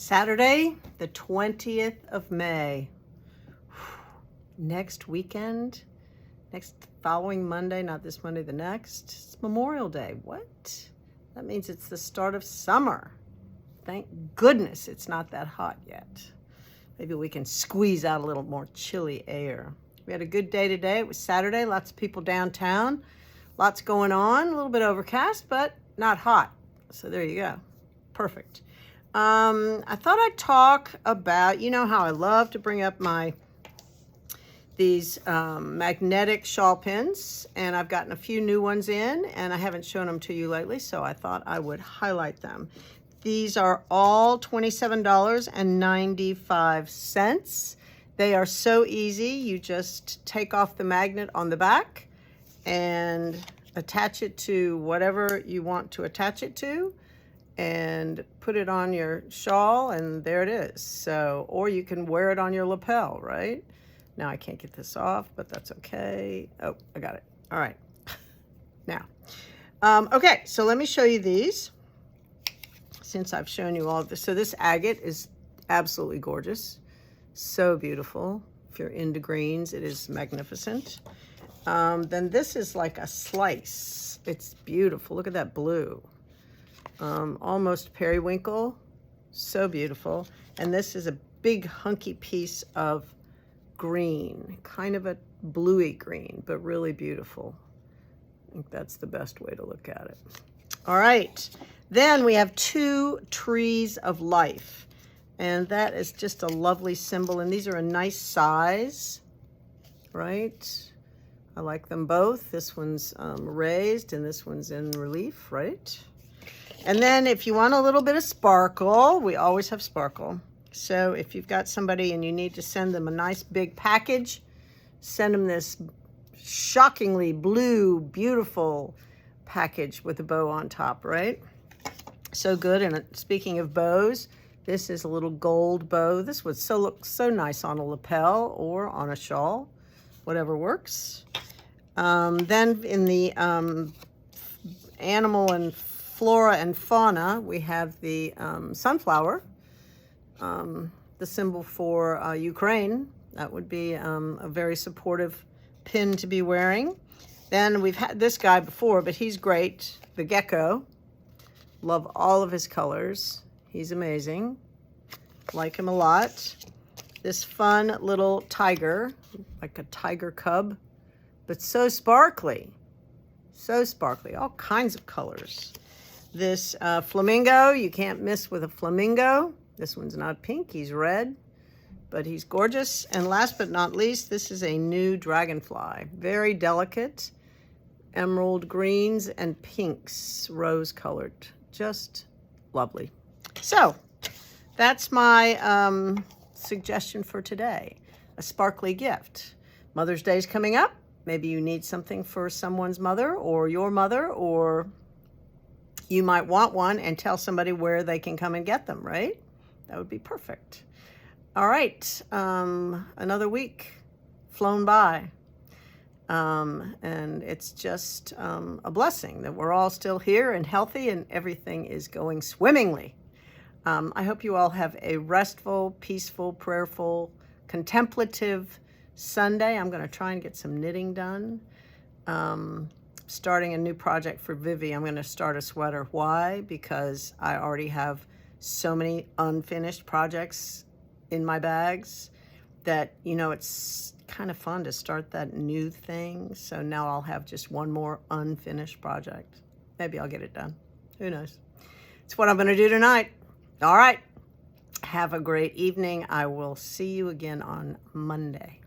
Saturday, the 20th of May. Next weekend, next following Monday, not this Monday, the next, it's Memorial Day. What? That means it's the start of summer. Thank goodness it's not that hot yet. Maybe we can squeeze out a little more chilly air. We had a good day today. It was Saturday, lots of people downtown, lots going on, a little bit overcast, but not hot. So there you go. Perfect. I thought I'd talk about, you know how I love to bring up these magnetic shawl pins, and I've gotten a few new ones in, and I haven't shown them to you lately, so I thought I would highlight them. These are all $27.95. They are so easy. You just take off the magnet on the back and attach it to whatever you want to attach it to and put it on your shawl, and there it is. So, or you can wear it on your lapel, right? Now I can't get this off, but that's okay. Oh, I got it. All right. Now, okay, so let me show you these since I've shown you all of this. So this agate is absolutely gorgeous. So beautiful. If you're into greens, it is magnificent. Then this is like a slice. It's beautiful. Look at that blue. Almost periwinkle. So beautiful. And this is a big hunky piece of green, kind of a bluey green, but really beautiful. I think that's the best way to look at it. All right. Then we have two trees of life, and that is just a lovely symbol. And these are a nice size, right? I like them both. This one's raised and this one's in relief, right? And then if you want a little bit of sparkle, we always have sparkle. So if you've got somebody and you need to send them a nice big package, send them this shockingly blue, beautiful package with a bow on top, right? So good. And speaking of bows, this is a little gold bow. This would look so nice on a lapel or on a shawl, whatever works. Then in the animal and flora and fauna, we have the sunflower, the symbol for Ukraine. That would be a very supportive pin to be wearing. Then we've had this guy before, but he's great. The gecko. Love all of his colors. He's amazing. Like him a lot. This fun little tiger, like a tiger cub, but so sparkly. So sparkly. All kinds of colors. This flamingo, you can't miss with a flamingo. This one's not pink, he's red, but he's gorgeous. And last but not least, this is a new dragonfly. Very delicate. Emerald greens and pinks, rose colored. Just lovely. So that's my suggestion for today. A sparkly gift. Mother's Day is coming up. Maybe you need something for someone's mother or your mother, or you might want one and tell somebody where they can come and get them, right? That would be perfect. All right, another week flown by. And it's just a blessing that we're all still here and healthy and everything is going swimmingly. I hope you all have a restful, peaceful, prayerful, contemplative Sunday. I'm going to try and get some knitting done. Starting a new project for Vivi. I'm going to start a sweater. Why? Because I already have so many unfinished projects in my bags that, you know, it's kind of fun to start that new thing. So now I'll have just one more unfinished project. Maybe I'll get it done. Who knows? It's what I'm going to do tonight. All right. Have a great evening. I will see you again on Monday.